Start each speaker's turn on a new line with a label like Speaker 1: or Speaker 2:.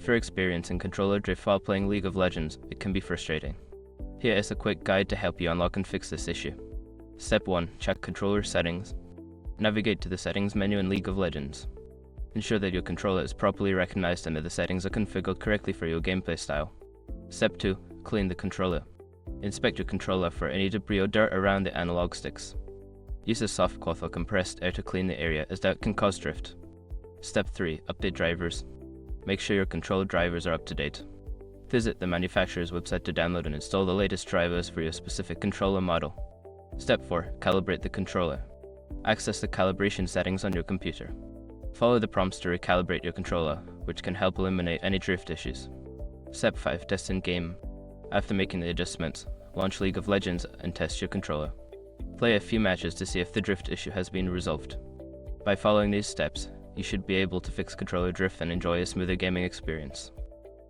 Speaker 1: you're experiencing controller drift while playing League of Legends, it can be frustrating. Here is a quick guide to help you unlock and fix this issue. Step 1. Check controller settings. Navigate to the settings menu in League of Legends. Ensure that your controller is properly recognized and that the settings are configured correctly for your gameplay style. Step 2. Clean the controller. Inspect your controller for any debris or dirt around the analog sticks. Use a soft cloth or compressed air to clean the area, as that can cause drift. Step 3. Update drivers. Make sure your controller drivers are up to date. Visit the manufacturer's website to download and install the latest drivers for your specific controller model. Step 4. Calibrate the controller. Access the calibration settings on your computer. Follow the prompts to recalibrate your controller, which can help eliminate any drift issues. Step 5. Test in game. After making the adjustments, launch League of Legends and test your controller. Play a few matches to see if the drift issue has been resolved. By following these steps, you should be able to fix controller drift and enjoy a smoother gaming experience.